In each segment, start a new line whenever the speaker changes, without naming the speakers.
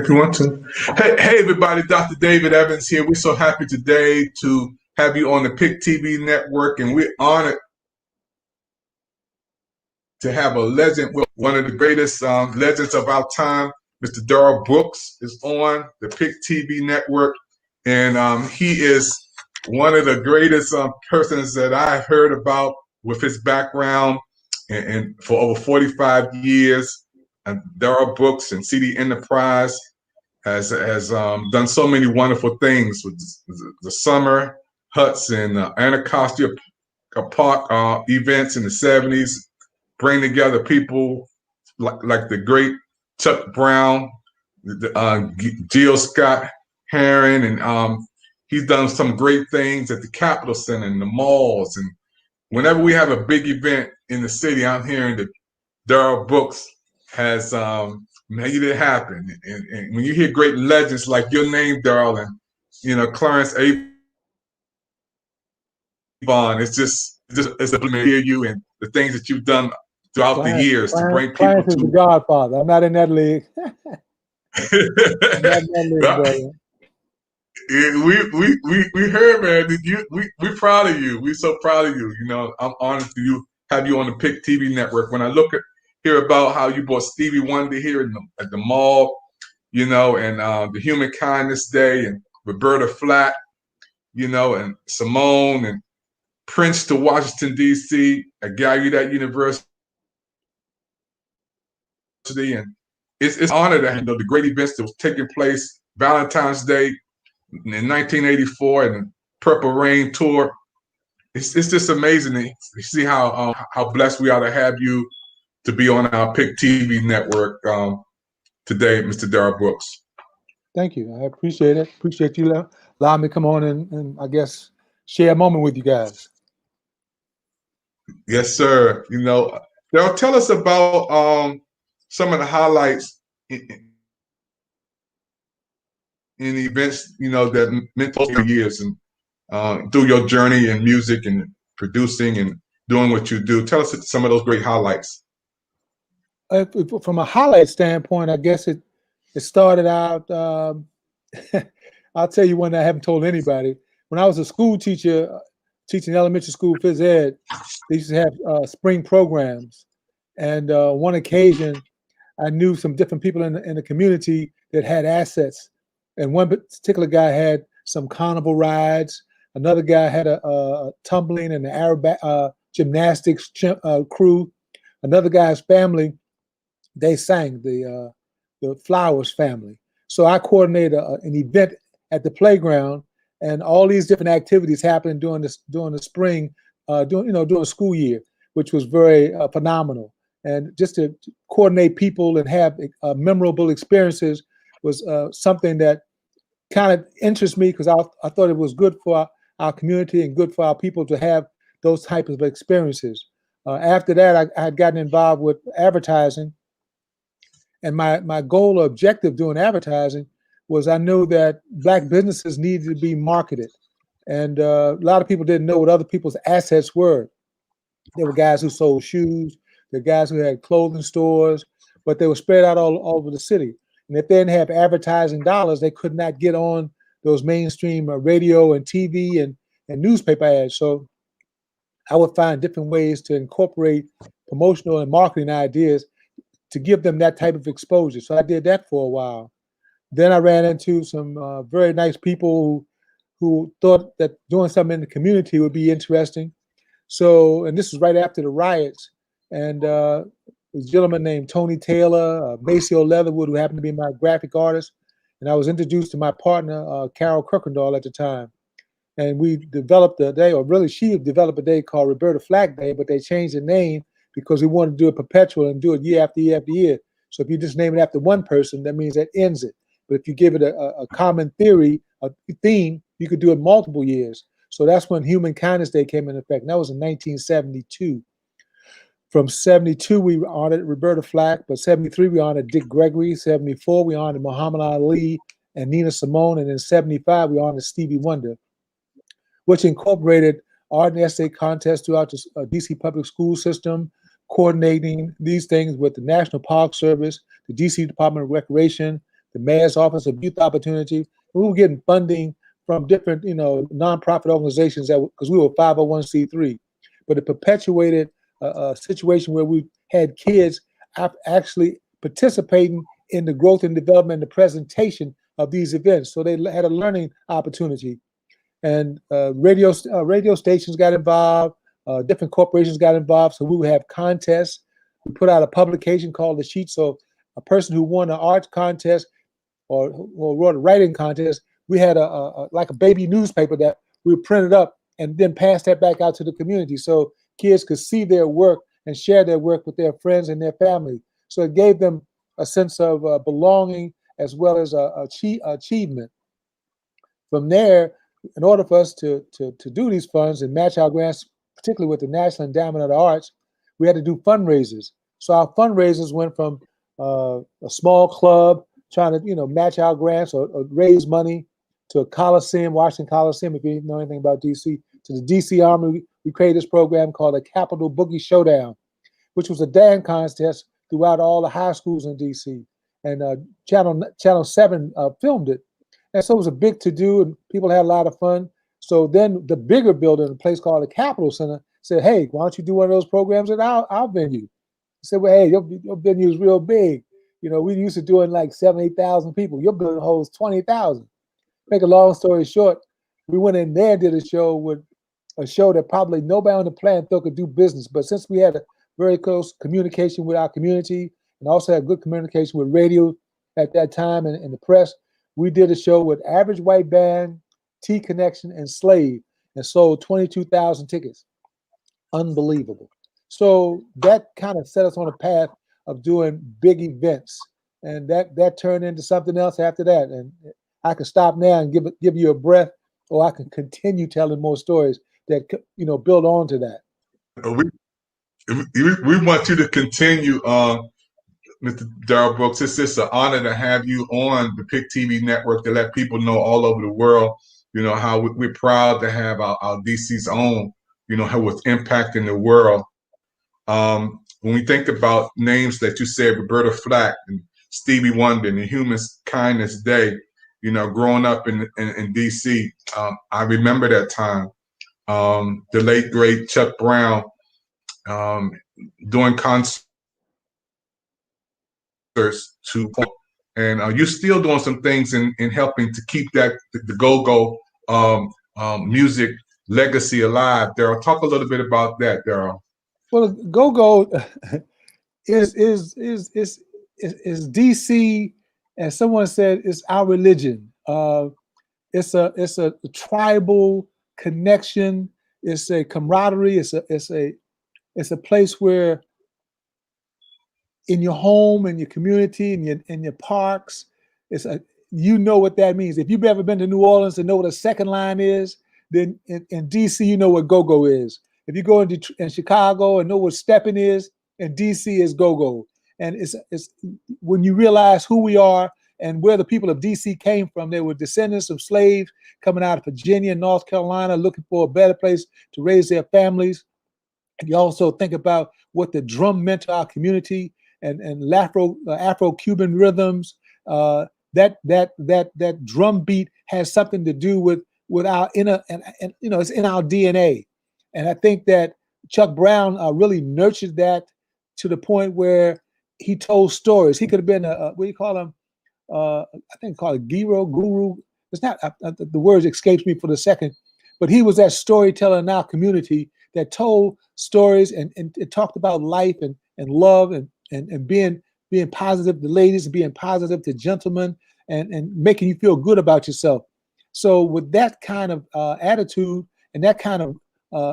If you want to. Hey, everybody, Dr. David Evans here. We're so happy today to have you on the PIC TV network, and we're honored to have a legend, one of the greatest legends of our time. Mr. Darrell Brooks is on the PIC TV network, and he is one of the greatest persons that I heard about with his background and for over 45 years. And Darrell Brooks and CD Enterprise has done so many wonderful things with the summer huts and Anacostia Park events in the 70s, bring together people like the great Chuck Brown, Jill Scott Heron, and he's done some great things at the Capitol Center and the malls. And whenever we have a big event in the city, I'm hearing that Darrell Brooks has made it happen. And when you hear great legends like your name, Darrell, and Clarence Avon, it's a pleasure to hear you and the things that you've done throughout the years to bring people
Clarence is the Godfather. I'm not in that league.
We heard, man. We proud of you. We're so proud of you. I'm honored to have you on the PIC TV network. When I hear about how you brought Stevie Wonder here at the mall, and the Human Kindness Day, and Roberta Flack, and Simone, and Prince to Washington, D.C., at Gallaudet University. And it's an honor to handle the great events that was taking place. Valentine's Day in 1984 and the Purple Rain Tour. It's just amazing to see how blessed we are to have you to be on our PIC TV network today, Mr. Darrell Brooks.
Thank you. I appreciate it. Appreciate you allowing me to come on and I guess share a moment with you guys.
Yes, sir. Darrell, tell us about some of the highlights in events, that meant for years and through your journey in music and producing and doing what you do. Tell us some of those great highlights.
From a highlight standpoint, I guess it started out, I'll tell you one that I haven't told anybody. When I was a school teacher, teaching elementary school phys ed, they used to have spring programs. And one occasion, I knew some different people in the community that had assets. And one particular guy had some carnival rides. Another guy had a tumbling and an gymnastics crew. Another guy's family, they sang, the Flowers family. So I coordinated an event at the playground, and all these different activities happened during the spring, during the school year, which was very phenomenal. And just to coordinate people and have memorable experiences was something that kind of interests me, because I thought it was good for our community and good for our people to have those types of experiences. After that, I had gotten involved with advertising. And my goal or objective doing advertising was I knew that Black businesses needed to be marketed. And a lot of people didn't know what other people's assets were. There were guys who sold shoes, there were guys who had clothing stores, but they were spread out all over the city. And if they didn't have advertising dollars, they could not get on those mainstream radio and TV and newspaper ads. So I would find different ways to incorporate promotional and marketing ideas to give them that type of exposure. So I did that for a while. Then I ran into some very nice people who thought that doing something in the community would be interesting. So, and this was right after the riots. And a gentleman named Tony Taylor, Maceo Leatherwood, who happened to be my graphic artist. And I was introduced to my partner, Carol Kirkendall at the time. And we developed a day, or really she developed a day called Roberta Flack Day, but they changed the name because we wanted to do it perpetual and do it year after year after year. So if you just name it after one person, that means that ends it. But if you give it a common theory, a theme, you could do it multiple years. So that's when Human Kindness Day came into effect. And that was in 1972. From 72, we honored Roberta Flack, but 73, we honored Dick Gregory. 74, we honored Muhammad Ali and Nina Simone. And in 75, we honored Stevie Wonder, which incorporated art and essay contests throughout the DC public school system, coordinating these things with the National Park Service, the DC Department of Recreation, the mayor's office of youth opportunity. We were getting funding from different, nonprofit organizations because we were 501c3, but it perpetuated a situation where we had kids actually participating in the growth and development and the presentation of these events. So they had a learning opportunity, and radio stations got involved, different corporations got involved. So we would have contests. We put out a publication called The Sheet. So a person who won an arts contest or wrote a writing contest, we had like a baby newspaper that we printed up and then passed that back out to the community so kids could see their work and share their work with their friends and their family. So it gave them a sense of belonging as well as achievement. From there, in order for us to do these funds and match our grants, particularly with the National Endowment of the Arts, we had to do fundraisers. So our fundraisers went from a small club trying to match our grants or raise money to a Coliseum, Washington Coliseum, if you know anything about DC, to the DC Army. We created this program called the Capitol Boogie Showdown, which was a dance contest throughout all the high schools in DC. And Channel 7 filmed it. And so it was a big to-do, and people had a lot of fun. So then the bigger building, a place called the Capitol Center, said, hey, why don't you do one of those programs at our venue? I said, well, hey, your venue is real big. We used to doing like 8,000 people. Your building holds 20,000. Make a long story short, we went in there and did a show that probably nobody on the planet thought could do business. But since we had a very close communication with our community and also had good communication with radio at that time and the press, we did a show with Average White Band, T Connection, and Slave, and sold 22,000 tickets. Unbelievable. So that kind of set us on a path of doing big events, and that turned into something else after that. And I can stop now and give you a breath, or I can continue telling more stories that build on to that.
We want you to continue, Mr. Darrell Brooks. It's just an honor to have you on the PIC TV network to let people know all over the world, how we're proud to have our DC's own, how it's impacting the world. When we think about names that you said, Roberta Flack and Stevie Wonder and the Human Kindness Day, growing up in DC, I remember that time. The late, great Chuck Brown doing concerts and you're still doing some things in helping to keep the go-go music legacy alive. Darrell, talk a little bit about that, Darrell.
Well, go-go is DC, as someone said, is our religion. It's a tribal connection. It's a camaraderie. It's a place where, in your home, in your community, in your parks, what that means. If you've ever been to New Orleans and know what a second line is, then in DC you know what go-go is. If you go in Chicago and know what stepping is, in DC is go-go. And it's when you realize who we are and where the people of DC came from. They were descendants of slaves coming out of Virginia and North Carolina, looking for a better place to raise their families. And you also think about what the drum meant to our community and Afro-Cuban rhythms. That drum beat has something to do with our inner, and it's in our DNA. And I think that Chuck Brown really nurtured that to the point where he told stories. He could have been what do you call him? I think called a guru. It's not, the words escapes me for the second, but he was that storyteller in our community that told stories and it talked about life and love and being positive to ladies, being positive to gentlemen, and making you feel good about yourself. So with that kind of attitude and that kind of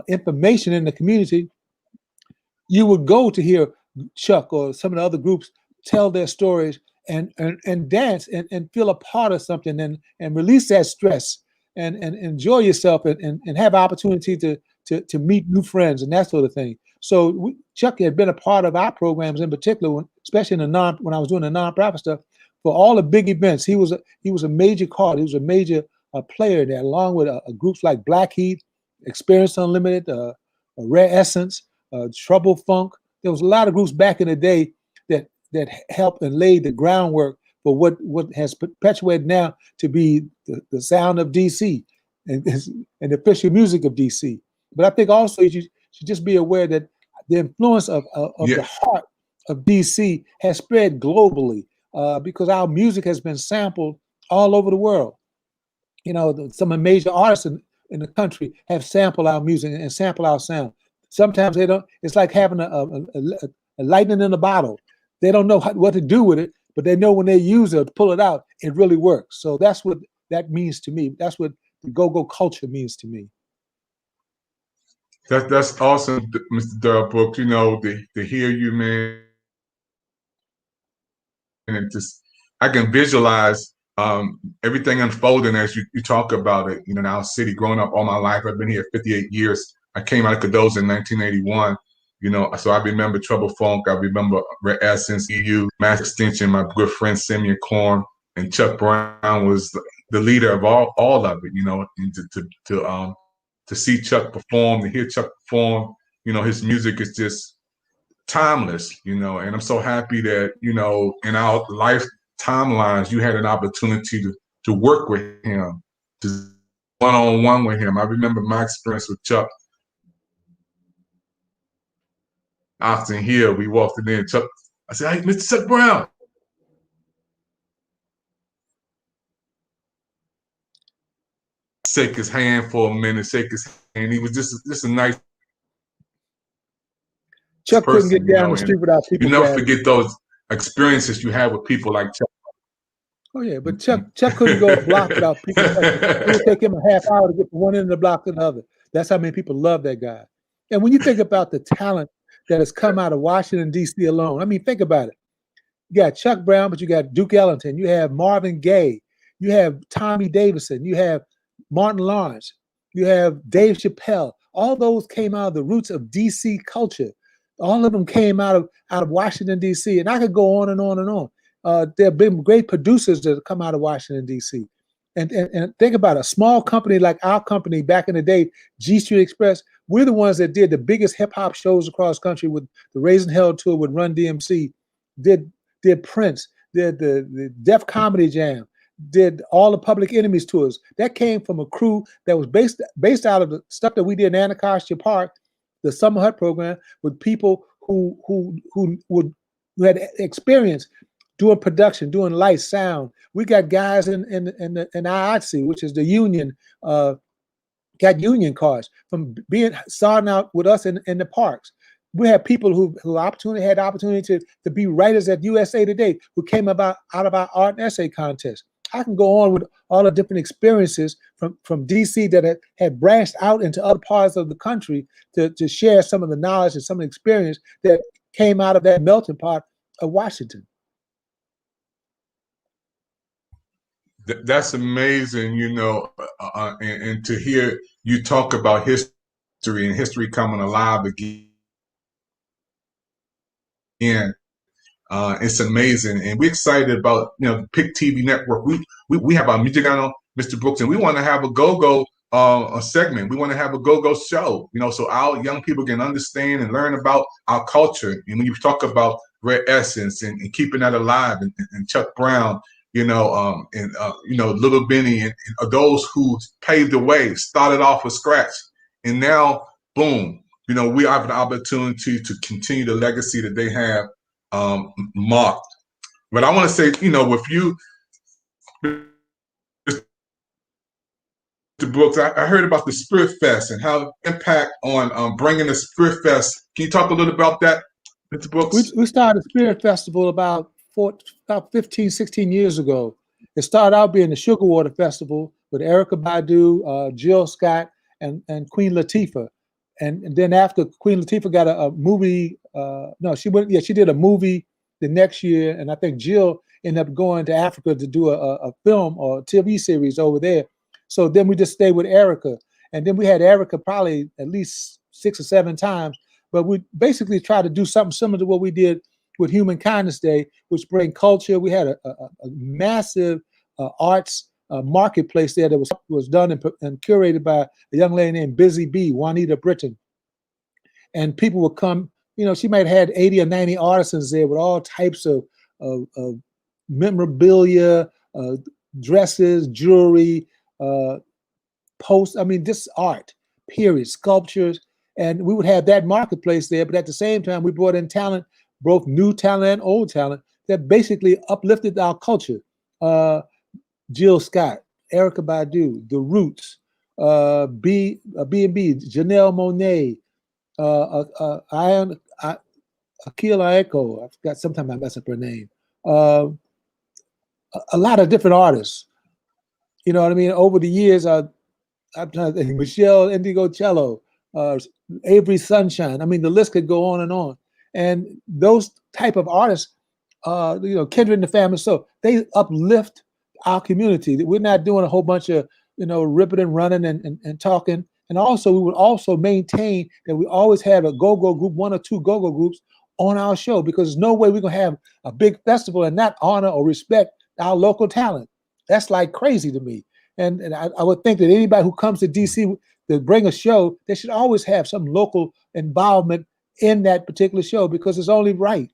information in the community, you would go to hear Chuck or some of the other groups tell their stories and dance and feel a part of something and release that stress and enjoy yourself and have opportunity to meet new friends and that sort of thing. So Chuck had been a part of our programs in particular, especially when I was doing the nonprofit stuff, for all the big events. He was a major card. He was a major player there, along with groups like Blackheath, Experience Unlimited, Rare Essence, Trouble Funk. There was a lot of groups back in the day that helped and laid the groundwork but what has perpetuated now to be the sound of DC and the official music of DC. But I think also you should just be aware that the influence of the heart of DC has spread globally because our music has been sampled all over the world. You know, some of the major artists in the country have sampled our music and sampled our sound. Sometimes they don't. It's like having a lightning in a bottle. They don't know what to do with it, but they know when they use it, pull it out, it really works. So that's what that means to me. That's what the go-go culture means to me.
That's awesome, Mr. Darrell Brooks. You know, to hear you, man, and just I can visualize everything unfolding as you talk about it. You know, in our city, growing up all my life, I've been here 58 years. I came out of Cadoza in 1981. You know, so I remember Trouble Funk. I remember Red Essence, EU, Mass Extinction. My good friend Simeon Corn and Chuck Brown was the leader of all of it. You know, and to see Chuck perform, to hear Chuck perform, you know, his music is just timeless. You know, and I'm so happy that, you know, in our life timelines, you had an opportunity to work with him, to one-on-one with him. I remember my experience with Chuck. Austin Hill, we walked in there, Chuck, I said, "Hey, Mr. Chuck Brown." Shake his hand for a minute, shake his hand. He was just a nice
Chuck
person,
couldn't get down the street without people.
You never forget those experiences you had with people like Chuck.
Oh yeah, but Chuck couldn't go a block without people. It would take him a half hour to get from one end of the block to the other. That's how many people love that guy. And when you think about the talent that has come out of Washington, D.C. alone, I mean, think about it. You got Chuck Brown, but you got Duke Ellington, you have Marvin Gaye, you have Tommy Davidson, you have Martin Lawrence, you have Dave Chappelle. All those came out of the roots of D.C. culture. All of them came out of Washington, D.C. And I could go on and on and on. There have been great producers that have come out of Washington, D.C. And think about it, a small company like our company back in the day, G Street Express, we're the ones that did the biggest hip hop shows across country with the Raising Hell tour with Run DMC, did Prince, did the Def Comedy Jam, did all the Public Enemies tours. That came from a crew that was based out of the stuff that we did in Anacostia Park, the Summer Hut program, with people who had experience doing production, doing light, sound. We got guys in IATSE, which is the union, got union cards from starting out with us in the parks. We have people who had the opportunity to be writers at USA Today who came out of our art and essay contest. I can go on with all the different experiences from DC that had branched out into other parts of the country to share some of the knowledge and some of the experience that came out of that melting pot of Washington.
That's amazing, you know, and to hear you talk about history and history coming alive again. It's amazing, and we're excited about, you know, the PIC TV network. We have our music channel, Mr. Brooks, and we want to have a go-go a segment. We want to have a go-go show, you know, so our young people can understand and learn about our culture. And when you talk about Red Essence and keeping that alive, and Chuck Brown, you know, you know, Little Benny and those who paved the way, started off with scratch, and now, boom, you know, we have an opportunity to continue the legacy that they have marked. But I want to say, you know, with you, Mr. Brooks, I heard about the Spirit Fest and how impact on bringing the Spirit Fest. Can you talk a little about that, Mr. Brooks?
We started the Spirit Festival about 15, 16 years ago. It started out being the Sugar Water Festival with Erykah Badu, Jill Scott, and Queen Latifah. And then after Queen Latifah got a movie, she did a movie the next year, and I think Jill ended up going to Africa to do a film or a TV series over there. So then we just stayed with Erykah, and then we had Erykah probably at least 6 or 7 times. But we basically tried to do something similar to what we did with Human Kindness Day, which bring culture. We had a massive arts marketplace there that was done and curated by a young lady named Busy B, Juanita Britton. And people would come, you know, she might have had 80 or 90 artisans there with all types of memorabilia, dresses, jewelry, posts. I mean, this art, period, sculptures. And we would have that marketplace there. But at the same time, we brought in talent, both new talent and old talent, that basically uplifted our culture. Jill Scott, Erykah Badu, The Roots, B&B, Janelle Monáe, Akila Echo. I forgot, sometimes I mess up her name. A lot of different artists. You know what I mean? Over the years, I'm trying to think, Michelle Indigo-Cello, Avery Sunshine. I mean, the list could go on and on. And those type of artists, Kindred and the Family, so they uplift our community. We're not doing a whole bunch of, ripping and running and talking. And also, we would also maintain that we always have a go-go group, one or two go-go groups on our show, because there's no way we're going to have a big festival and not honor or respect our local talent. That's like crazy to me. And I would think that anybody who comes to DC to bring a show, they should always have some local involvement in that particular show, because it's only right.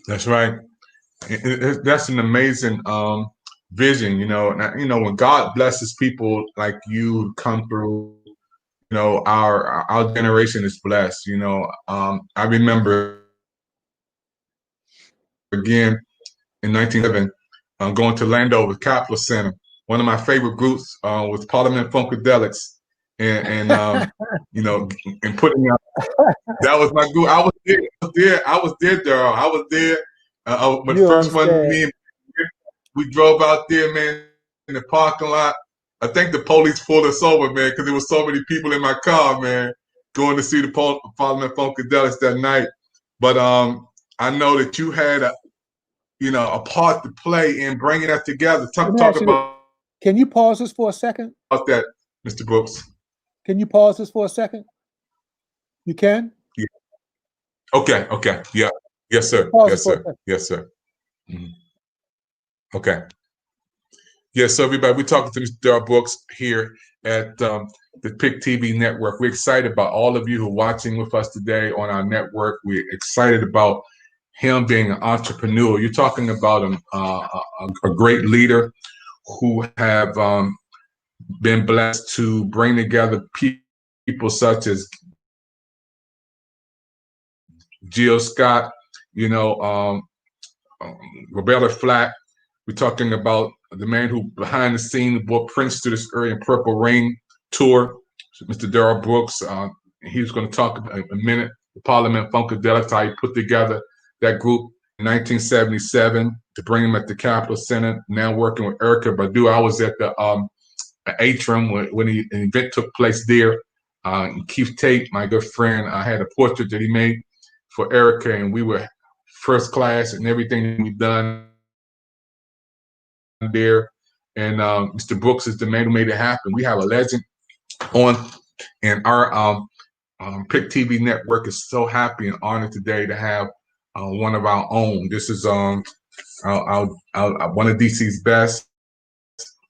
That's right. That's an amazing vision. When God blesses people like you come through, our generation is blessed. I remember again in 1911 going to Landover Capitol Center. One of my favorite groups was Parliament Funkadelics, and and putting out. That was my group. I was there, Daryl. I was there. When the first one, we drove out there, man, in the parking lot. I think the police pulled us over, man, because there was so many people in my car, man, going to see the Parliament Funkadelics that night. But I know that you had a part to play in bringing that together. Talk about.
Can you pause this for a second?
About that, Mr. Brooks.
Can you pause this for a second? You can?
Yeah. Okay. Yeah. Yes, sir. Yes, sir. Yes, sir. Mm-hmm. Okay. Yes, so everybody, we're talking to Mr. Darrell Brooks here at the PIC TV network. We're excited about all of you who are watching with us today on our network. We're excited about him being an entrepreneur. You're talking about a great leader who have been blessed to bring together people such as Jill Scott, Roberta Flack. We're talking about the man who behind the scene brought Prince to this early and Purple Rain tour, Mr. Darrell Brooks. He's going to talk in a minute. The Parliament Funkadelics, how he put together that group in 1977 to bring him at the Capitol Center. Now working with Erykah Badu. I was at the atrium when the event took place there. Keith Tate, my good friend, I had a portrait that he made for Erykah, and we were first class and everything we've done there. And Mr. Brooks is the man who made it happen. We have a legend on, and our PIC TV network is so happy and honored today to have one of our own. This is one of DC's best.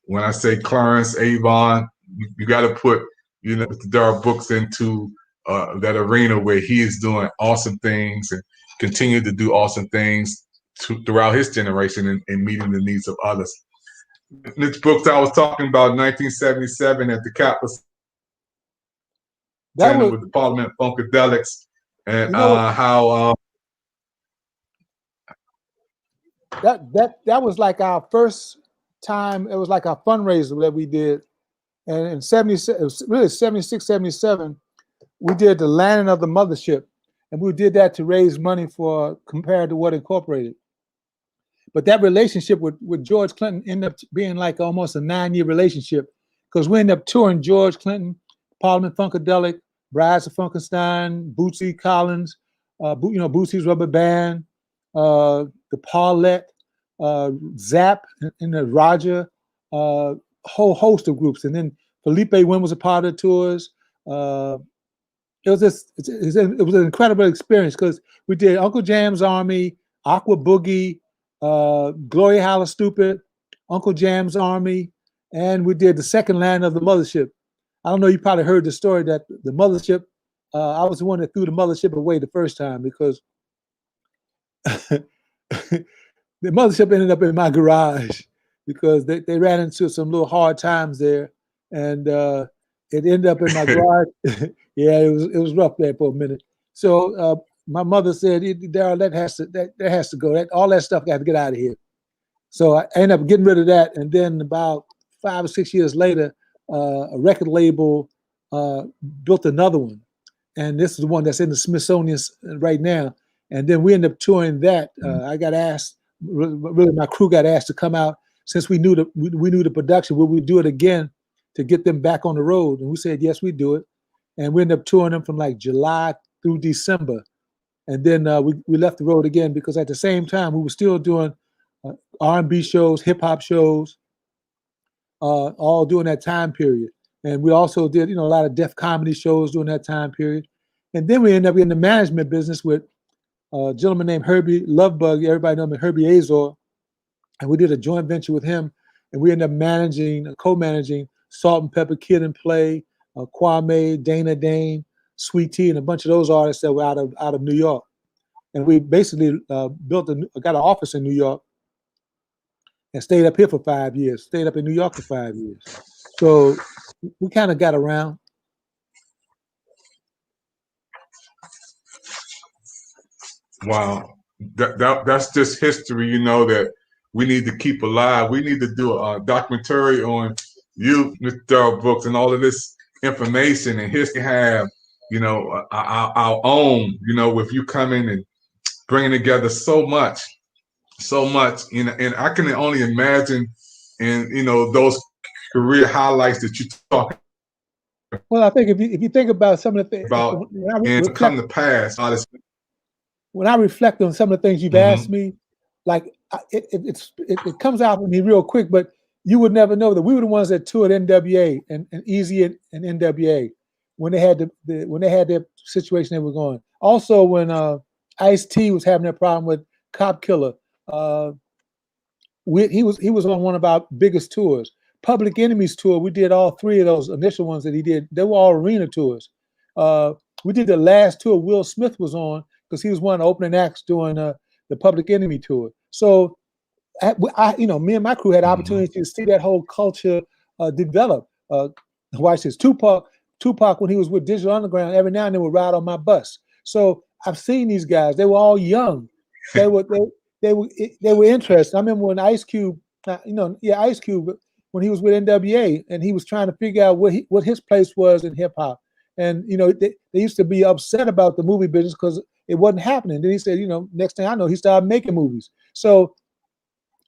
When I say Clarence Avon, you got to put Mr. Darrell Brooks into that arena where he is doing awesome things and continue to do awesome things throughout his generation and meeting the needs of others. Mr. Brooks, I was talking about 1977 at the Capitol Center with the Parliament Funkadelics, and how
that was like our first time. It was like our fundraiser that we did, and in 76, 77, we did the landing of the mothership, and we did that to raise money for Compared to What Incorporated. But that relationship with George Clinton ended up being like almost a 9-year relationship, because we ended up touring George Clinton, Parliament Funkadelic, Brides of Funkenstein, Bootsy Collins, Bootsy's Rubber Band, the Paulette, Zap, and the Roger, a whole host of groups. And then Felipe Wynn was a part of the tours. It was an incredible experience, because we did Uncle Jam's Army, Aqua Boogie, Gloria Howler Stupid, Uncle Jam's Army, and we did the second land of the mothership. I don't know, you probably heard the story that the mothership, I was the one that threw the mothership away the first time, because the mothership ended up in my garage because they ran into some little hard times there, and it ended up in my garage. Yeah, it was rough there for a minute. So my mother said, "Daryl, that has to go. All that stuff got to get out of here." So I ended up getting rid of that, and then about 5 or 6 years later, a record label built another one, and this is the one that's in the Smithsonian right now. And then we ended up touring that. I got asked, really, my crew got asked to come out since we knew the production. Would we do it again to get them back on the road? And we said yes, we do it. And we ended up touring them from like July through December, and then we left the road again because at the same time we were still doing R&B shows, hip hop shows, all during that time period. And we also did, a lot of deaf comedy shows during that time period. And then we ended up in the management business with a gentleman named Herbie Lovebug. Everybody knows him as Herbie Azor. And we did a joint venture with him. And we ended up co-managing Salt and Pepper Kid and Play, Kwame, Dana Dane, Sweet Tea, and a bunch of those artists that were out of New York. And we basically got an office in New York and stayed up here for 5 years, stayed up in New York for 5 years. So we kind of got around.
Wow. That's just history, that we need to keep alive. We need to do a documentary on you, Mr. Daryl Brooks, and all of this information and history have, our own, with you coming and bringing together so much, and I can only imagine, and those career highlights that you talk
Well, I think if you think about some of the things
about and come to pass, honestly.
When I reflect on some of the things you've asked me, like it comes out of me real quick, but you would never know that we were the ones that toured NWA and Easy and NWA when they had their situation they were going. Also, when Ice-T was having that problem with Cop Killer, he was on one of our biggest tours. Public Enemy's tour, we did all three of those initial ones that he did. They were all arena tours. We did the last tour Will Smith was on because he was one of the opening acts during the Public Enemy tour. So, me and my crew had opportunity to see that whole culture develop. Watch this, Tupac, when he was with Digital Underground, every now and then would ride on my bus. So I've seen these guys. They were all young. They were interested. I remember when Ice Cube, Ice Cube, when he was with NWA and he was trying to figure out what his place was in hip hop. And, they used to be upset about the movie business because it wasn't happening. Then he said, next thing I know, he started making movies. So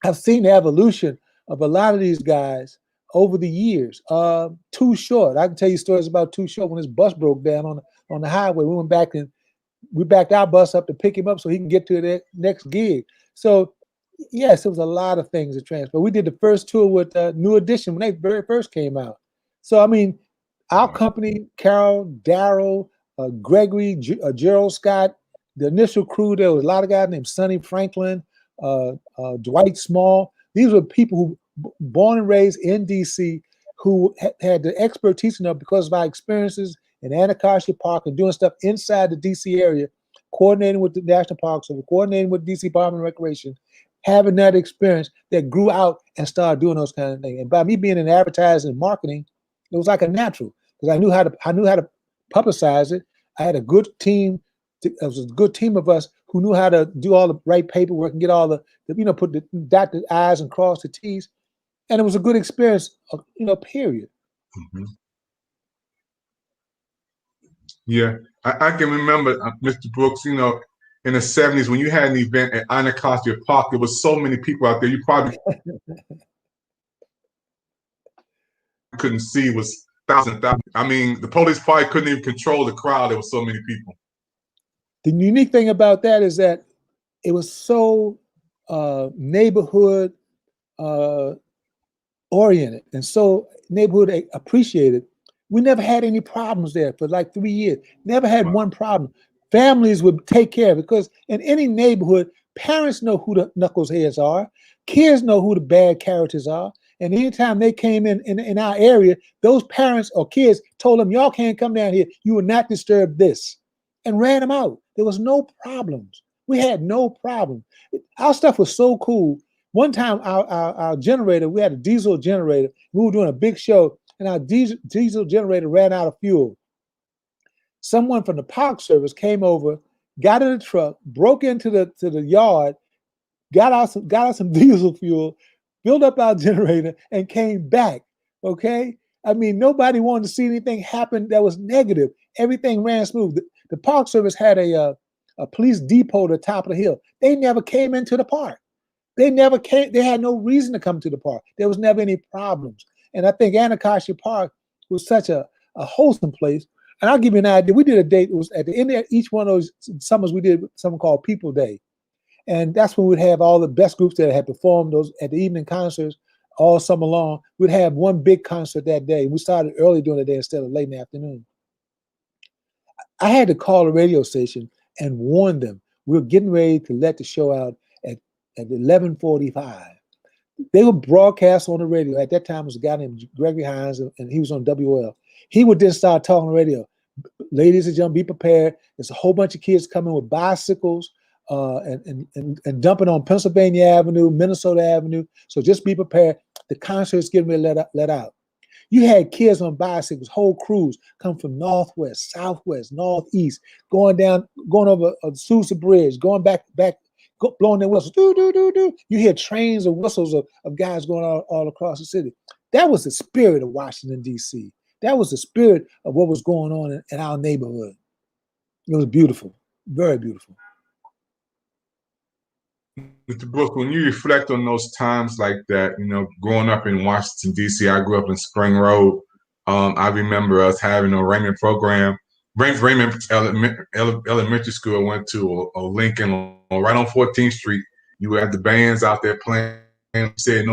I've seen the evolution of a lot of these guys over the years. Too Short. I can tell you stories about Too Short when his bus broke down on the highway. We went back and we backed our bus up to pick him up so he can get to the next gig. So yes, it was a lot of things that transferred. We did the first tour with New Edition when they very first came out. So, I mean, our company, Carol, Daryl, Gregory, Gerald Scott, the initial crew, there was a lot of guys named Sonny Franklin, Dwight Small. These were people who born and raised in DC who had the expertise enough because of our experiences in Anacostia Park and doing stuff inside the DC area, coordinating with the National Park Service, coordinating with DC Department of Recreation, having that experience that grew out and started doing those kind of things. And by me being in advertising and marketing, it was like a natural because I knew how to publicize it. I had a good team. It was a good team of us who knew how to do all the right paperwork and get all put the dot the I's and cross the T's. And it was a good experience, period.
Yeah, I can remember, Mr. Brooks, in the 70s when you had an event at Anacostia Park, there was so many people out there, you probably couldn't see was thousands. I mean, the police probably couldn't even control the crowd. There were so many people.
The unique thing about that is that it was so neighborhood oriented and so neighborhood appreciated. We never had any problems there for like 3 years. Never had one problem. Families would take care of it because in any neighborhood, parents know who the knuckleheads are. Kids know who the bad characters are. And anytime they came in our area, those parents or kids told them, y'all can't come down here. You will not disturb this, and ran them out. There was no problems. We had no problem. Our stuff was so cool. One time, our generator, we had a diesel generator. We were doing a big show, and our diesel generator ran out of fuel. Someone from the Park Service came over, got in the truck, broke into the yard, got out some diesel fuel, filled up our generator, and came back. Okay, I mean, nobody wanted to see anything happen that was negative. Everything ran smooth. The Park Service had a police depot at the top of the hill. They never came into the park. They never came. They had no reason to come to the park. There was never any problems. And I think Anacostia Park was such a wholesome place. And I'll give you an idea. We did a date. It was at the end of each one of those summers. We did something called People Day, and that's when we'd have all the best groups that had performed those at the evening concerts all summer long. We'd have one big concert that day. We started early during the day instead of late in the afternoon. I had to call a radio station and warn them we were getting ready to let the show out at 11:45. They would broadcast on the radio. At that time, it was a guy named Gregory Hines, and he was on WL. He would then start talking on the radio. Ladies and gentlemen, be prepared. There's a whole bunch of kids coming with bicycles and dumping on Pennsylvania Avenue, Minnesota Avenue. So just be prepared. The concert is getting ready to let out. You had kids on bicycles, whole crews come from northwest, southwest, northeast, going over Sousa Bridge, going back, blowing their whistles. Do, do, do, do. You hear trains of whistles of guys going all across the city. That was the spirit of Washington, D.C. That was the spirit of what was going on in our neighborhood. It was beautiful, very beautiful.
Mr. Brooks, when you reflect on those times like that, growing up in Washington, D.C., I grew up in Spring Road. I remember us having a Raymond program. Raymond Elementary School I went to, or Lincoln, or right on 14th Street. You had the bands out there playing. Said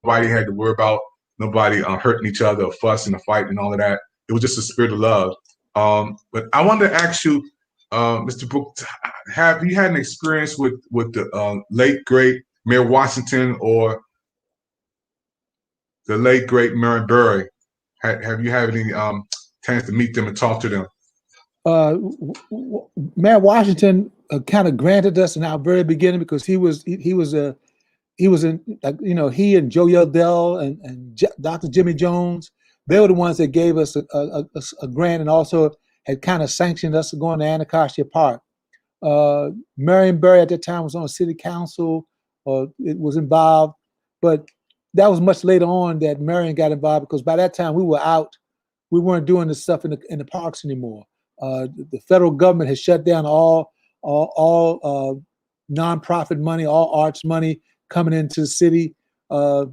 nobody had to worry about nobody hurting each other or fussing or fighting and all of that. It was just a spirit of love. But I wanted to ask you, Mr. Brooks, have you had an experience with the late, great Mayor Washington or the late, great Marion Barry? Have you had any chance to meet them and talk to them?
Mayor Washington kind of granted us in our very beginning because he and Joe Yeldell and Dr. Jimmy Jones, they were the ones that gave us a grant and also had kind of sanctioned us going to Anacostia Park. Marion Barry at that time was on city council, or it was involved, but that was much later on that Marion got involved because by that time we were out. We weren't doing this stuff in the parks anymore. The federal government has shut down all nonprofit money, all arts money coming into the city right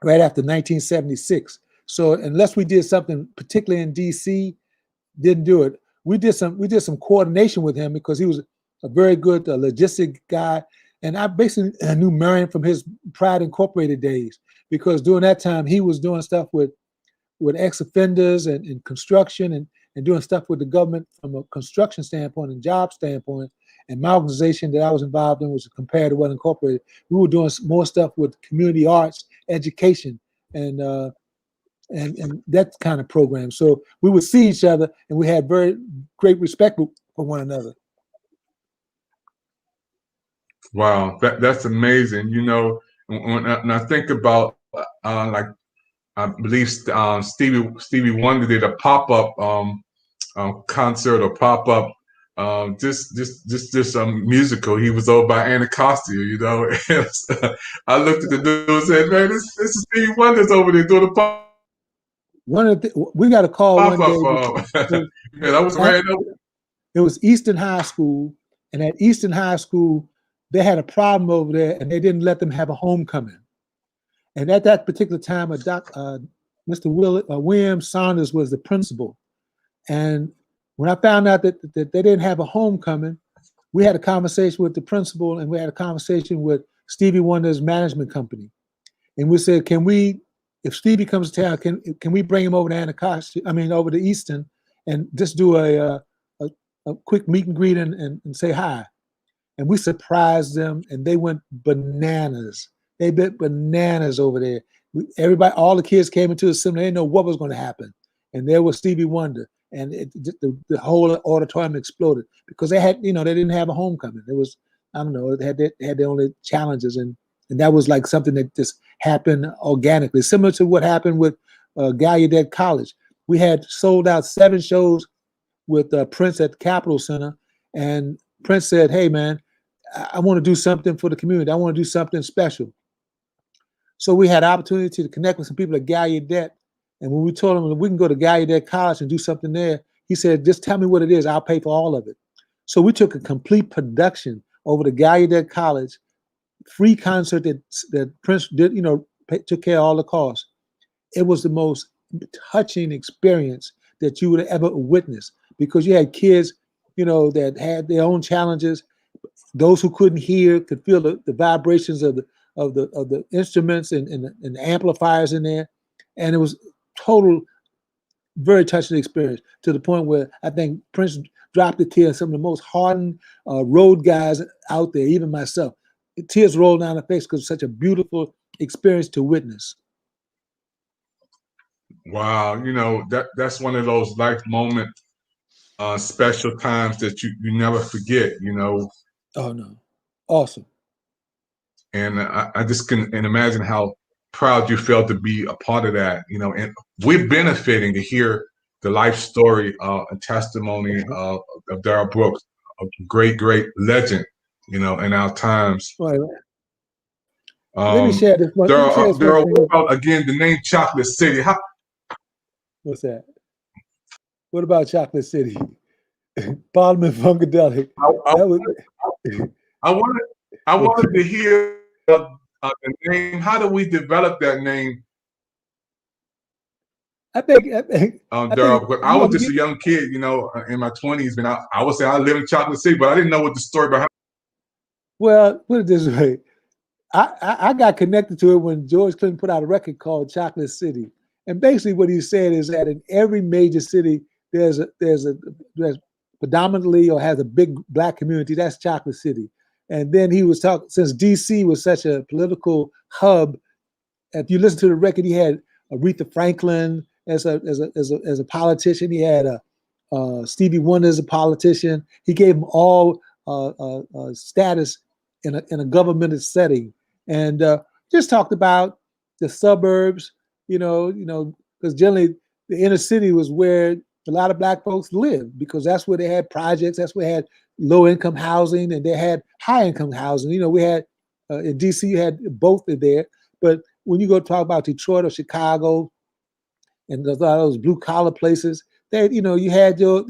after 1976. So unless we did something, particularly in DC, didn't do it. We did some coordination with him because he was a very good logistic guy, and I basically knew Marion from his Pride Incorporated days because during that time he was doing stuff with ex-offenders and construction and doing stuff with the government from a construction standpoint and job standpoint. And my organization that I was involved in was Compared to What Incorporated. We were doing more stuff with community arts, education, and that kind of program. So we would see each other and we had very great respect for one another.
Wow, that's amazing. When I think about like I believe Stevie Wonder did a pop-up concert or pop-up this musical. He was over by Anacostia, I looked at the news and said, man, this is Stevie Wonder's over there doing a pop.
We got a call one day.
That was random.
It was Eastern High School, and at Eastern High School, they had a problem over there, and they didn't let them have a homecoming. And at that particular time, Mr. William Saunders was the principal. And when I found out that they didn't have a homecoming, we had a conversation with the principal, and we had a conversation with Stevie Wonder's management company. And we said, if Stevie comes to town, can we bring him over to Anacostia, over to Easton, and just do a quick meet and greet and say hi. And we surprised them, and they went bananas. They went bananas over there. All the kids came into the assembly. They didn't know what was going to happen. And there was Stevie Wonder. and the whole auditorium exploded because they had, they didn't have a homecoming. It was, I don't know, they had their only challenges, and that was like something that just happened organically, similar to what happened with Gallaudet College. We had sold out 7 shows with Prince at the Capitol Center, and Prince said, "Hey, man, I want to do something for the community. I want to do something special." So we had opportunity to connect with some people at Gallaudet, and when we told him we can go to Gallaudet College and do something there, he said, "Just tell me what it is. I'll pay for all of it." So we took a complete production over to Gallaudet College, free concert that Prince did, took care of all the costs. It was the most touching experience that you would have ever witnessed, because you had kids, that had their own challenges. Those who couldn't hear could feel the vibrations of the instruments and the amplifiers in there, and it was total, very touching experience, to the point where I think Prince dropped a tear. Some of the most hardened road guys out there, even myself, tears rolled down the face because it's such a beautiful experience to witness.
Wow, that's one of those life moment, special times that you never forget.
Oh no, awesome.
And I just can imagine how proud you felt to be a part of that. And we're benefiting to hear the life story and testimony of Darrell Brooks, a great legend, in our times.
Right. Let me share this one.
Darrell, what about, again, the name Chocolate City?
What's that? What about Chocolate City? Parliament Funkadelic.
I wanted to hear the name. How do we develop that name?
I think
Darrell, but I was just a young kid, in my 20s, and I would say I live in Chocolate City, but I didn't know what the story behind.
Well, put it this way. I got connected to it when George Clinton put out a record called Chocolate City. And basically what he said is that in every major city, there's predominantly or has a big Black community. That's Chocolate City. And then he was talking, since DC was such a political hub, if you listen to the record, he had Aretha Franklin as a politician. He had Stevie Wonder as a politician. He gave them all status in a governmental setting, and just talked about the suburbs. Because generally the inner city was where a lot of Black folks lived, because that's where they had projects. That's where they had low income housing, and they had high income housing. We had in DC, you had both there. But when you go talk about Detroit or Chicago and a lot of those blue collar places, that you had your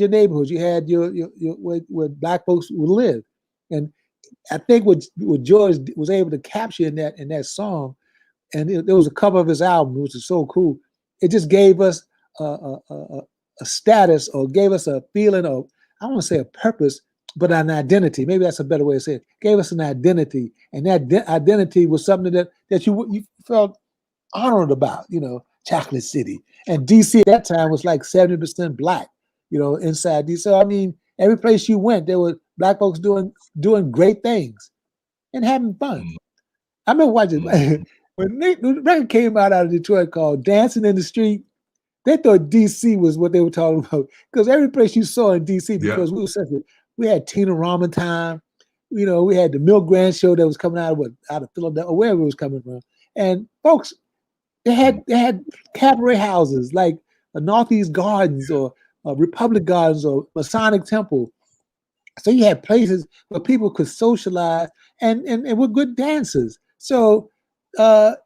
neighborhoods, you had your where Black folks would live. And I think what George was able to capture in that song, and there was a cover of his album, which is so cool. It just gave us a status, or gave us a feeling of, I don't want to say a purpose, but an identity. Maybe that's a better way to say it. Gave us an identity, and that identity was something that you felt honored about. Chocolate City, and DC at that time was like 70% Black. Inside DC. So I mean, every place you went, there were Black folks doing great things and having fun. I remember watching when the record came out of Detroit called "Dancing in the Street." They thought DC was what they were talking about, because every place you saw in DC, because we had Tina Rama time, we had the Mill Grand Show that was coming out of Philadelphia, or wherever it was coming from, and folks, they had cabaret houses like Northeast Gardens or Republic Gardens or Masonic Temple. So you had places where people could socialize and were good dancers. So at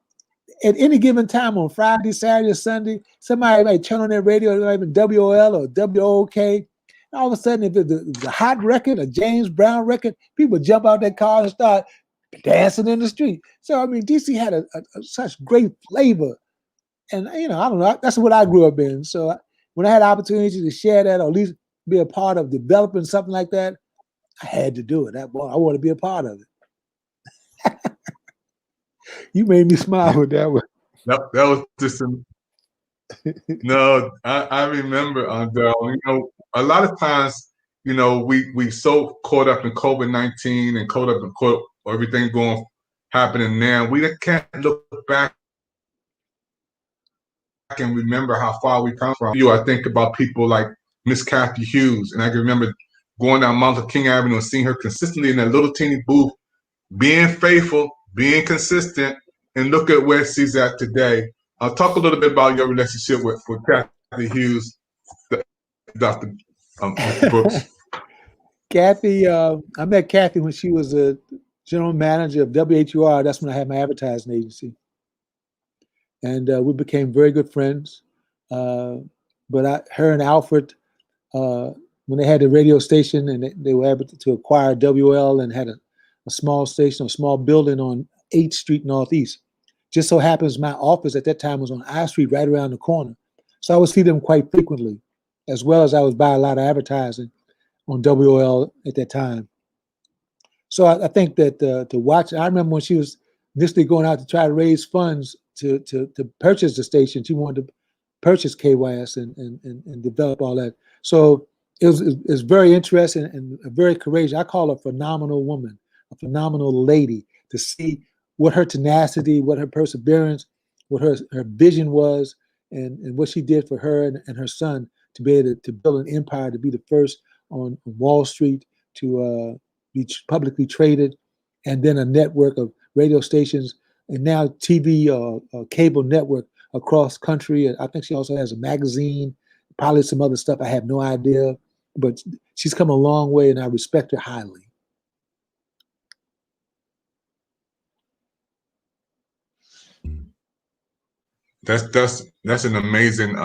any given time on Friday, Saturday, or Sunday, somebody might turn on their radio, even WOL or WOK. And all of a sudden, if it's a hot record, a James Brown record, people jump out their car and start dancing in the street. So I mean, DC had a such great flavor, and I don't know. That's what I grew up in. So when I had the opportunity to share that, or at least be a part of developing something like that, I had to do it. I want to be a part of it. You made me smile with that one.
That was just no. I remember, Darrell. A lot of times, we so caught up in COVID-19 and caught up in everything happening now. We can't look back and remember how far we come from. I think about people like Miss Kathy Hughes, and I can remember going down Martin Luther King Avenue and seeing her consistently in that little teeny booth, being faithful, being consistent, and look at where she's at today. I'll talk a little bit about your relationship with Kathy Hughes, Dr. Brooks.
Kathy, I met Kathy when she was a general manager of WHUR. That's when I had my advertising agency. And we became very good friends. But her and Alfred, when they had the radio station and they were able to acquire WL and had a small station, a small building on 8th Street Northeast. Just so happens my office at that time was on I Street, right around the corner. So I would see them quite frequently, as well as I was buying a lot of advertising on WL at that time. So I think that to watch, I remember when she was initially going out to try to raise funds to purchase the station. She wanted to purchase KYS and develop all that. So it was very interesting and very courageous. I call her a phenomenal woman, a phenomenal lady, to see what her tenacity, what her perseverance, what her vision was, and what she did for her and her son to be able to build an empire, to be the first on Wall Street to be publicly traded, and then a network of radio stations, and now TV cable network across country. I think she also has a magazine, probably some other stuff. I have no idea, but she's come a long way, and I respect her highly.
That's an amazing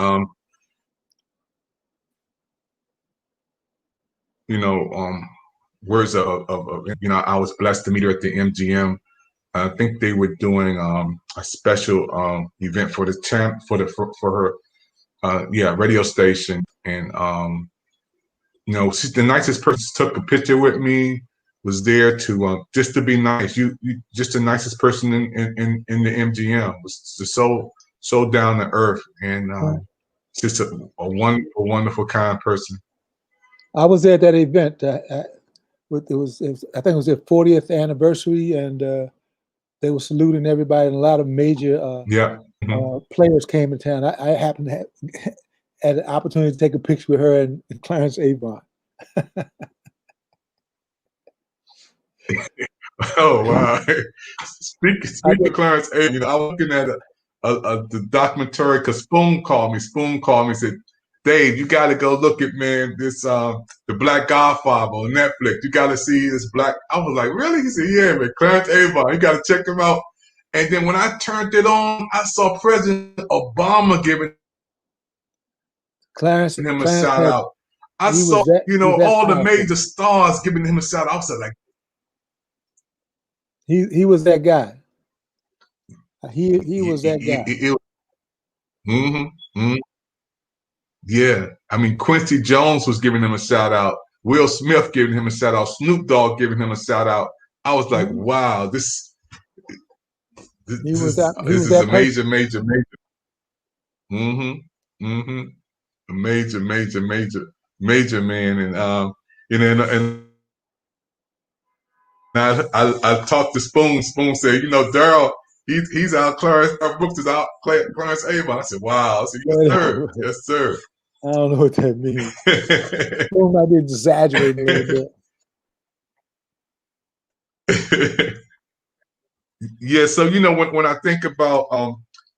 words of I was blessed to meet her at the MGM. I think they were doing a special event for her radio station, and she's the nicest person. Took a picture with me, was there to just to be nice. You just the nicest person in the MGM. Was just so down to earth, and just a wonderful, kind person.
I was there at that event. I think it was their 40th anniversary, and they were saluting everybody, and a lot of major players came in town. I happened to have had an opportunity to take a picture with her and Clarence Avon.
Oh wow! Speak of Clarence Avon. I was looking at the documentary because Spoon called me. Said, "Dave, you got to go look at this the Black Godfather on Netflix. You got to see this black." I was like, "Really?" He said, "Yeah, man, Clarence Avon. You got to check him out." And then when I turned it on, I saw President Obama giving him a shout out. I saw all the major stars giving him a shout out. I was like,
he was that guy. He was that guy.
Yeah, I mean, Quincy Jones was giving him a shout out. Will Smith giving him a shout out. Snoop Dogg giving him a shout out. I was like, wow, this is a major. Major man, and I talked to Spoon. Spoon said, Daryl, he's out. Clarence Brooks is out. Clarence Avon. I said, wow. I said, yes, sir.
I don't know what that means. Spoon might be exaggerating a little
bit. Yeah, so when I think about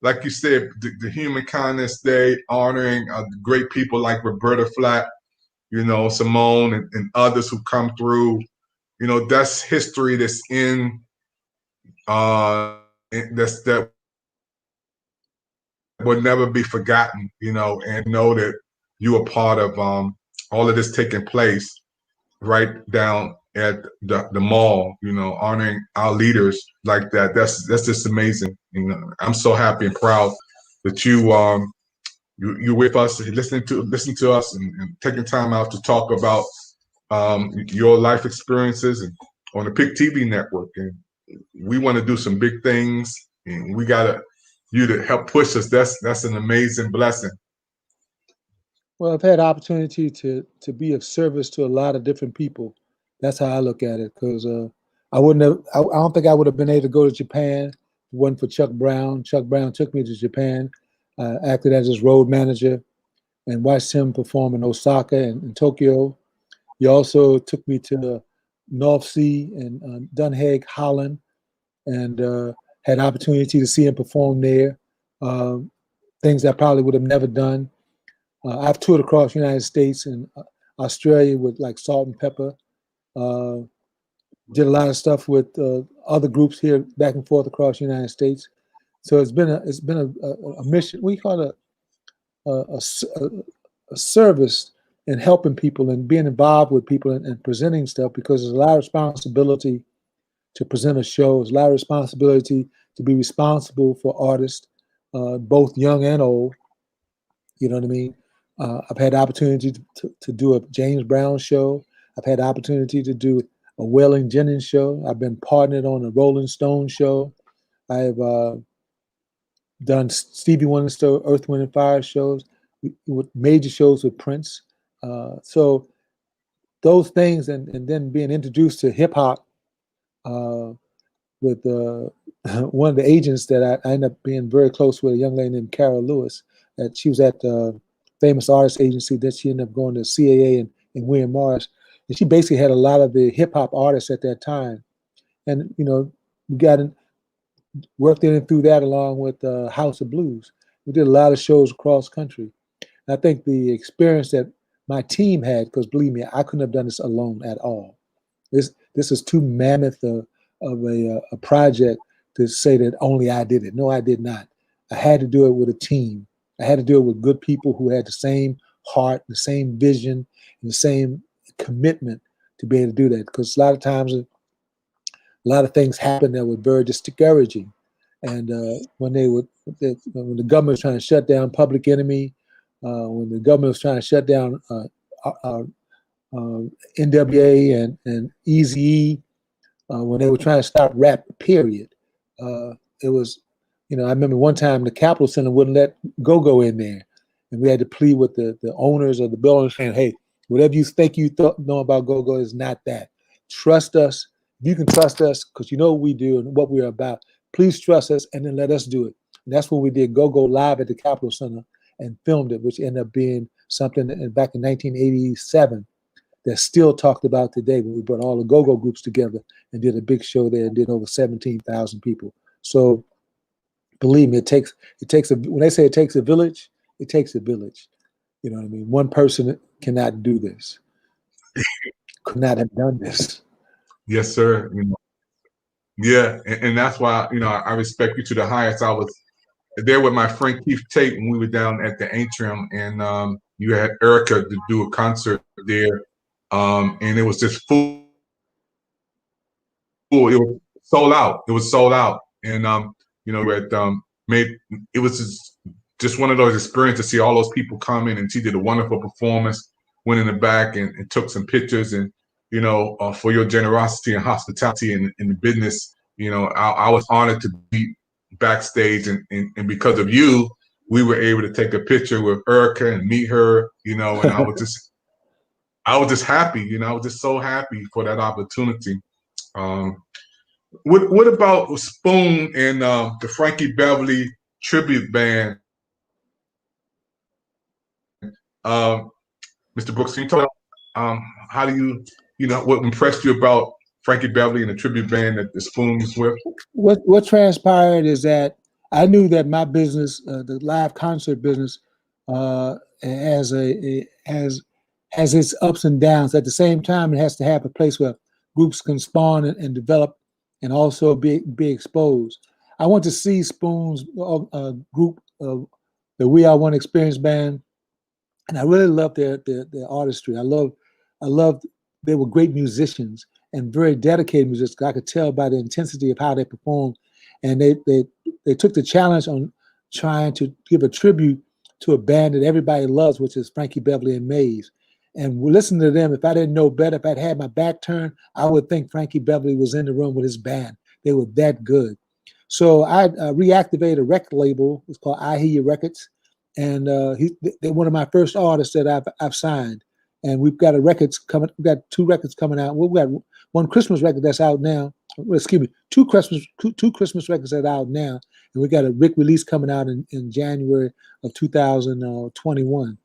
like you said, the Human Kindness Day, honoring great people like Roberta Flack, Simone and others who come through. That's history that's in that will never be forgotten, and know that you are part of all of this taking place right down at the mall, honoring our leaders like that. That's just amazing. I'm so happy and proud that you're with us, listening to us, and taking time out to talk about your life experiences and on the PIC TV network. And we want to do some big things, and we got you to help push us. That's an amazing blessing.
Well, I've had opportunity to be of service to a lot of different people. That's how I look at it, because I don't think I would have been able to go to Japan if it wasn't for Chuck Brown. Chuck Brown took me to Japan. acted as his road manager and watched him perform in Osaka and Tokyo. He also took me to North Sea and Dunhaig, Holland, and had opportunity to see him perform there. Things I probably would have never done. I've toured across the United States and Australia with like Salt and Pepper. Did a lot of stuff with other groups here, back and forth across the United States. So it's been a mission. We call it a service in helping people and being involved with people and presenting stuff, because there's a lot of responsibility to present a show. There's a lot of responsibility to be responsible for artists, both young and old. You know what I mean? I've had the opportunity to do a James Brown show. I've had the opportunity to do a Waylon Jennings show. I've been partnered on a Rolling Stone show. I've done Stevie Wonder show, Earth, Wind, and Fire shows, with major shows with Prince. So those things, and then being introduced to hip hop with one of the agents that I ended up being very close with, a young lady named Carol Lewis. That she was at the Famous Artist Agency. That she ended up going to CAA and William Morris. And she basically had a lot of the hip hop artists at that time. And, you know, we worked in and through that along with House of Blues. We did a lot of shows across country. And I think the experience that my team had, because believe me, I couldn't have done this alone at all. This is too mammoth of a project to say that only I did it. No, I did not. I had to do it with a team. I had to do it with good people who had the same heart, the same vision, and the same commitment to be able to do that. Because a lot of times, a lot of things happened that were very discouraging. And when the government was trying to shut down Public Enemy, when the government was trying to shut down NWA and Eazy-E, when they were trying to stop rap, period, it was, you know, I remember one time the Capitol Center wouldn't let Go-Go in there. And we had to plead with the owners of the building saying, hey, whatever you think you know about Go-Go is not that. Trust us. You can trust us because you know what we do and what we're about. Please trust us and then let us do it. And that's when we did Go-Go live at the Capitol Center and filmed it, which ended up being something back in 1987 that's still talked about today, when we brought all the Go-Go groups together and did a big show there and did over 17,000 people. So believe me, it takes when they say it takes a village, it takes a village. You know what I mean? One person cannot do this, could not have done this.
Yes, sir. You know, yeah, and that's why, you know, I respect you to the highest. I was there with my friend Keith Tate when we were down at the Atrium, and you had Erica to do a concert there, and it was just full. It was sold out. It was sold out, and you know, it was just one of those experiences to see all those people come in, and she did a wonderful performance. Went in the back and took some pictures, and you know, for your generosity and hospitality in the business, you know, I was honored to be backstage, and because of you, we were able to take a picture with Erica and meet her, you know, and I was just happy, you know, I was just so happy for that opportunity. What about Spoon and the Frankie Beverly tribute band? Mr. Brooks, can you tell how do you know, what impressed you about Frankie Beverly and the tribute band that the Spoon was with?
What transpired is that I knew that my business, the live concert business, has its ups and downs. At the same time, it has to have a place where groups can spawn and develop, and also be exposed. I went to see Spoon's group, the We Are One Experience Band, and I really loved their artistry. I loved they were great musicians and very dedicated musicians. I could tell by the intensity of how they performed, and they took the challenge on trying to give a tribute to a band that everybody loves, which is Frankie Beverly and Maze. And we listened to them. If I didn't know better, if I'd had my back turned, I would think Frankie Beverly was in the room with his band. They were that good. So I reactivated a record label. It's called I Hear You Records, and they're one of my first artists that I've signed. And we've got We've got 2 records coming out. We've got one Christmas record that's out now well, excuse me, two Christmas records that are out now, and we got a Rick release coming out in January of 2021.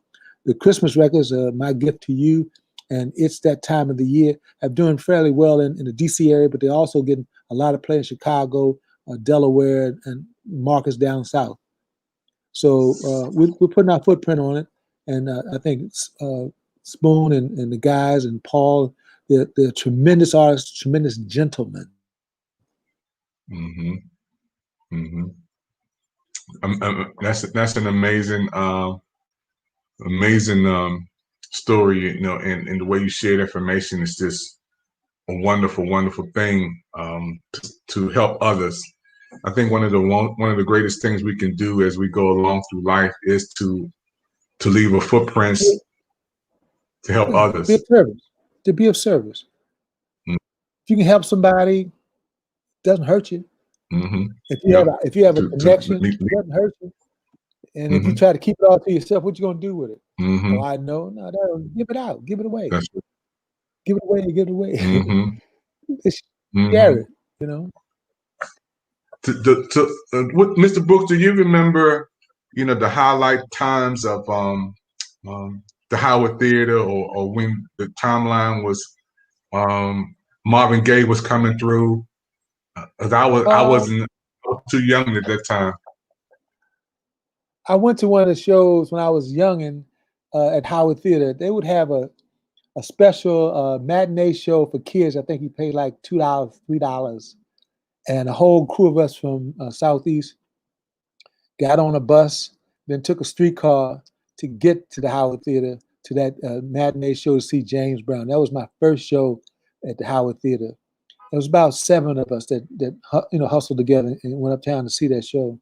The Christmas records, My Gift to You, and It's That Time of the Year, have doing fairly well in the DC area, but they're also getting a lot of play in Chicago, Delaware, and markets down south. So we're putting our footprint on it, and I think Spoon and the guys and Paul, they're tremendous artists, tremendous gentlemen.
Mm-hmm. Mm-hmm. That's an amazing story, you know, and the way you share information is just a wonderful, wonderful thing to help others. I think one of the greatest things we can do as we go along through life is to leave a footprint to help others.
Be of service. To be of service.
Mm-hmm.
If you can help somebody, it doesn't hurt you.
Mm-hmm.
If you have a connection, it doesn't hurt you. And if you try to keep it all to yourself, what you gonna do with it?
Mm-hmm.
Oh, I know. No, give it out. Give it away.
That's right.
Give it away. Give it away.
Mm-hmm.
Share it. You know.
What, Mr. Brooks, do you remember, you know, the highlight times of the Howard Theater, or when the timeline was Marvin Gaye was coming through? Because I was too young at that time.
I went to one of the shows when I was young and at Howard Theater. They would have a special matinee show for kids. I think you paid like $2, $3. And a whole crew of us from Southeast got on a bus, then took a streetcar to get to the Howard Theater, to that matinee show to see James Brown. That was my first show at the Howard Theater. It was about 7 of us that hustled together and went uptown to see that show.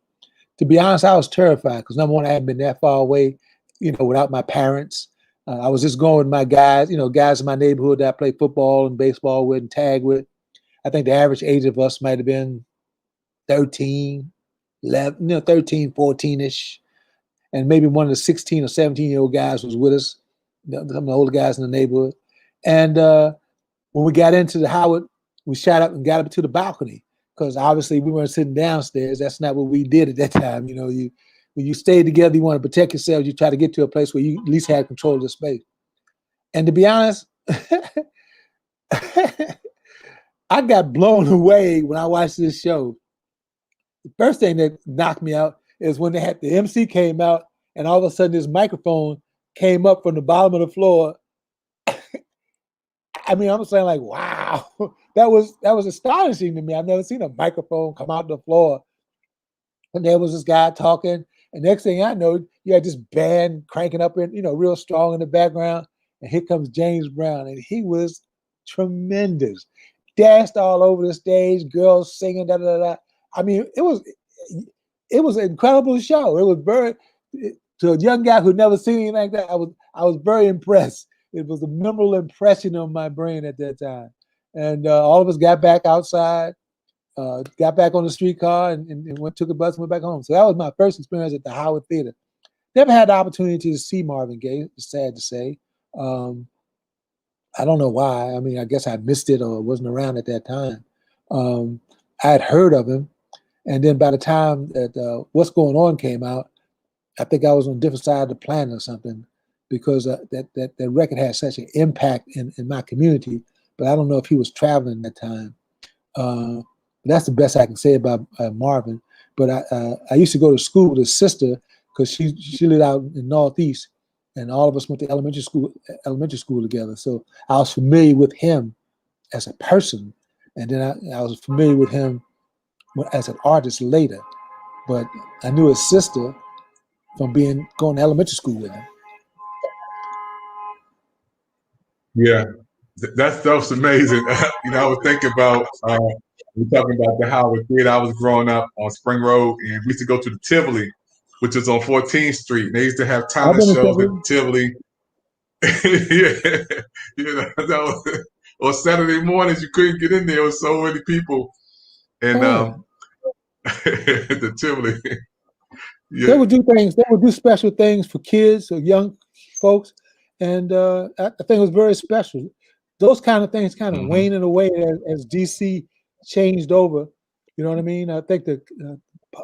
To be honest, I was terrified because number one, I hadn't been that far away, without my parents. I was just going with my guys, guys in my neighborhood that I played football and baseball with and tag with. I think the average age of us might have been 13, 11, 13, 14-ish. And maybe one of the 16 or 17-year-old guys was with us, some of the older guys in the neighborhood. And when we got into the Howard, we shot up and got up to the balcony because obviously we weren't sitting downstairs. That's not what we did at that time. When you stayed together, you want to protect yourself. You try to get to a place where you at least had control of the space. And to be honest, I got blown away when I watched this show. The first thing that knocked me out is when the MC came out and all of a sudden this microphone came up from the bottom of the floor. I mean, I'm saying like, wow, that was astonishing to me. I've never seen a microphone come out the floor. And there was this guy talking, and next thing I know, you had this band cranking up in, real strong in the background. And here comes James Brown, and he was tremendous. Danced all over the stage, girls singing, da da da. I mean, it was an incredible show. It was very, to a young guy who'd never seen anything like that, I was very impressed. It was a memorable impression on my brain at that time. And all of us got back outside, got back on the streetcar and took a bus and went back home. So that was my first experience at the Howard Theater. Never had the opportunity to see Marvin Gaye, it's sad to say. I don't know why. I mean, I guess I missed it or wasn't around at that time. I had heard of him. And then by the time that What's Going On came out, I think I was on a different side of the planet or something, because that record had such an impact in my community. But I don't know if he was traveling at that time. That's the best I can say about Marvin. But I used to go to school with his sister because she lived out in Northeast, and all of us went to elementary school together. So I was familiar with him as a person, and then I was familiar with him as an artist later. But I knew his sister from going to elementary school with him.
Yeah, that stuff's amazing. I was thinking about we're talking about the Howard Theater. I was growing up on Spring Road, and we used to go to the Tivoli, which is on 14th Street. And they used to have talent shows at Tivoli. Yeah, that was, on Saturday mornings you couldn't get in there. There was so many people, and the Tivoli. Yeah.
They would do things. They would do special things for kids or young folks, and I think it was very special. Those kind of things kind of waning away as DC changed over. You know what I mean? I think the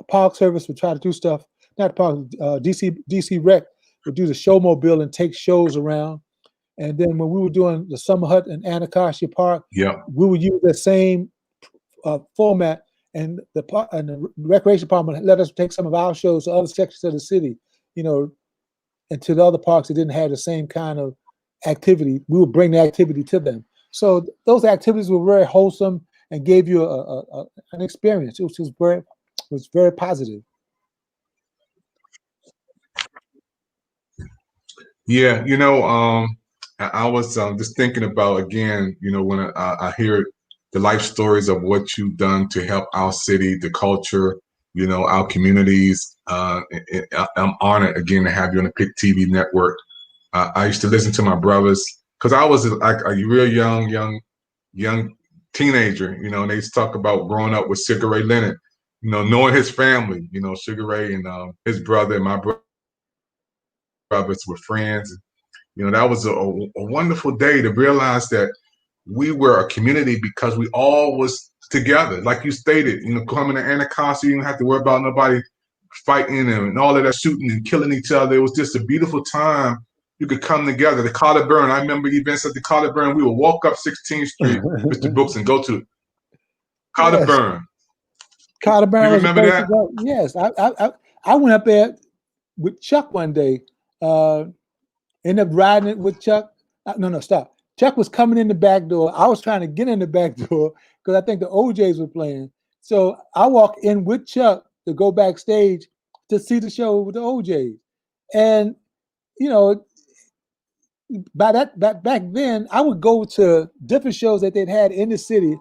Park Service would try to do stuff. Not Park, DC Rec would do the showmobile and take shows around. And then when we were doing the Summer Hut in Anacostia Park,
Yeah.
we would use the same format, and the recreation department let us take some of our shows to other sections of the city, you know, and to the other parks that didn't have the same kind of activity. We would bring the activity to them. So those activities were very wholesome and gave you an experience, which was very positive.
Yeah, I was just thinking about, again, when I hear the life stories of what you've done to help our city, the culture, our communities. I'm honored again to have you on the PIC TV network. I used to listen to my brothers because I was like a real young teenager, and they used to talk about growing up with Sugar Ray Leonard, knowing his family, Sugar Ray and his brother and my brothers were friends. That was a wonderful day to realize that we were a community because we all was together. Like you stated, coming to Anacostia, you didn't have to worry about nobody fighting and all of that shooting and killing each other. It was just a beautiful time. You could come together. The Carter Burn, I remember events at the Carter Burn. We would walk up 16th Street, Mr. Brooks, and go to Carter Burn.
Carter Burn
you
was
remember that?
Yes, I went up there with Chuck one day. Ended up riding it with Chuck. No, stop. Chuck was coming in the back door. I was trying to get in the back door because I think the OJs were playing. So I walked in with Chuck to go backstage to see the show with the OJs. And, back then, I would go to different shows that they'd had in the city,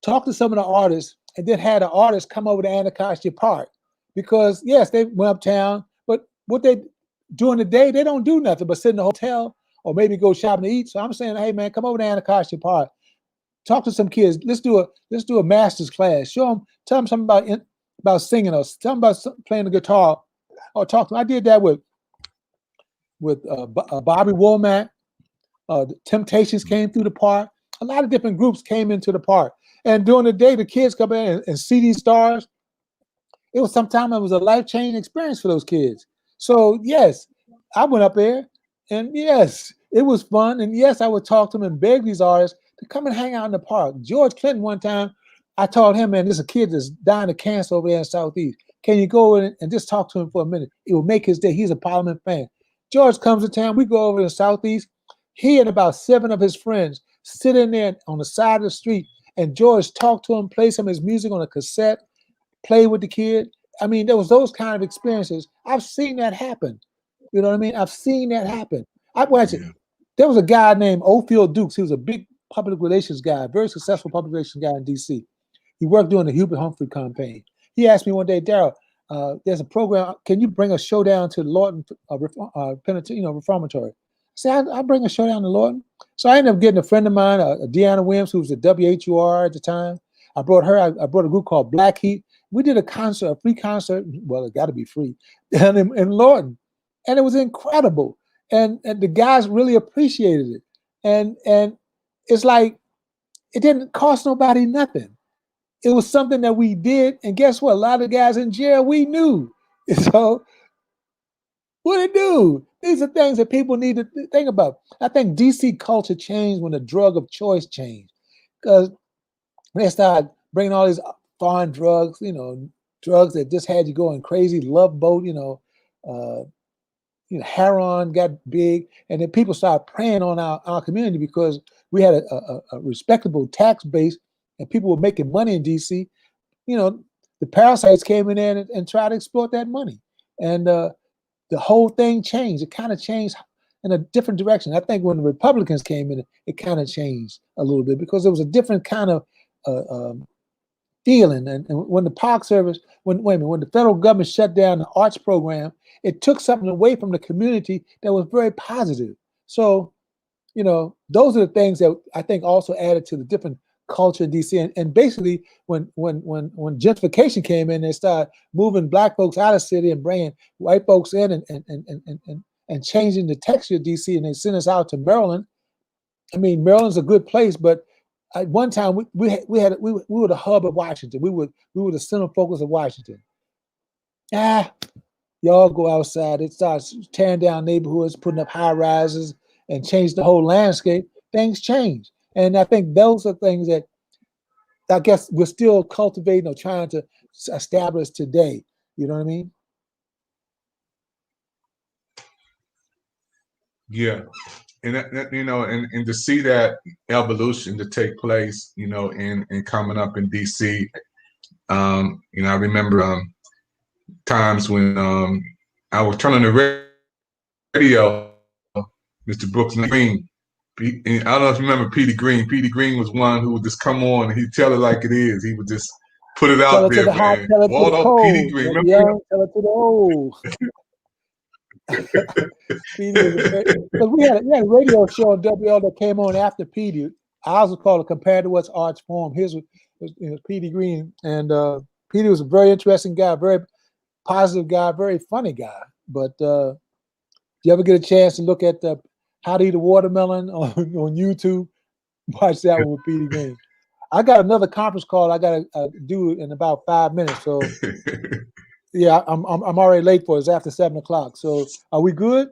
talk to some of the artists, and then had an artist come over to Anacostia Park. Because, yes, they went uptown, but what they during the day, they don't do nothing but sit in the hotel or maybe go shopping to eat. So I'm saying, hey man, come over to Anacostia Park, talk to some kids. Let's do a master's class. Show them, tell them something about singing or tell them about playing the guitar, or talk to them. I did that with Bobby Womack. The Temptations came through the park. A lot of different groups came into the park, and during the day, the kids come in and see these stars. It was a life-changing experience for those kids. So yes, I went up there, and yes, it was fun. And yes, I would talk to them and beg these artists to come and hang out in the park. George Clinton, one time, I told him, man, there's a kid that's dying of cancer over there in Southeast. Can you go in and just talk to him for a minute? It will make his day. He's a Parliament fan. George comes to town. We go over to Southeast. He and about 7 of his friends sit in there on the side of the street, and George talked to him, play some of his music on a cassette, play with the kid. I mean, there was those kind of experiences. I've seen that happen. You know what I mean? I've seen that happen. There was a guy named Ofield Dukes. He was a big public relations guy, very successful public relations guy in D.C. He worked during the Hubert Humphrey campaign. He asked me one day, Daryl, there's a program. Can you bring a show down to Lawton Reformatory? I said, I'll bring a show down to Lawton. So I ended up getting a friend of mine, Deanna Williams, who was at WHUR at the time. I brought a group called Black Heat. We did a free concert. Well, it got to be free, in Lawton, and it was incredible. And the guys really appreciated it. And it's like it didn't cost nobody nothing. It was something that we did, and guess what? A lot of the guys in jail we knew. So what it do? These are things that people need to think about. I think DC culture changed when the drug of choice changed, because they started bringing all these foreign drugs, drugs that just had you going crazy. Love Boat, heroin got big, and then people started preying on our community because we had a respectable tax base, and people were making money in DC. The parasites came in there and tried to exploit that money, and the whole thing changed. It kind of changed in a different direction. I think when the Republicans came in, it kind of changed a little bit because there was a different kind of feeling. And when the Park Service, when the federal government shut down the arts program, it took something away from the community that was very positive. So, those are the things that I think also added to the different culture in DC. And basically, when gentrification came in, they started moving Black folks out of the city and bringing white folks in and changing the texture of DC, and they sent us out to Maryland. I mean, Maryland's a good place, but at one time we were the hub of Washington. We were the center focus of Washington. Y'all go outside. It starts tearing down neighborhoods, putting up high rises, and change the whole landscape. Things change, and I think those are things that I guess we're still cultivating or trying to establish today. You know what I mean?
Yeah. And that, you know, and to see that evolution to take place, you know, in coming up in DC, you know, I remember times when I was turning the radio, Mr. Brooks Green. I don't know if you remember Petey Green. Petey Green was one who would just come on and he'd tell it like it is. He would just put it
Tell
out
it to
there,
the hot,
man.
tell it to the
Waldo, Petey
cold.
Green.
Yeah,
Remember
tell it to the old. Petey was because we had a radio show on WL that came on after Petey. Ours was called Compared to What's Arts Form. His was Petey Green, and Petey was a very interesting guy, very positive guy, very funny guy. But you ever get a chance to look at How to Eat a Watermelon on YouTube? Watch that one with Petey Green. I got another conference call I got to do in about 5 minutes. So yeah, I'm already late for it. It's after 7 o'clock. So are we good?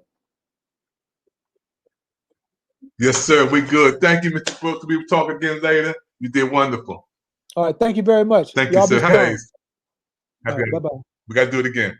Yes, sir. We good. Thank you, Mr. Brooks. We will talk again later. You did wonderful.
All right. Thank you very much.
Thank you,
Y'all
sir.
be strong.
Bye-bye.
Bye-bye.
We got to do it again.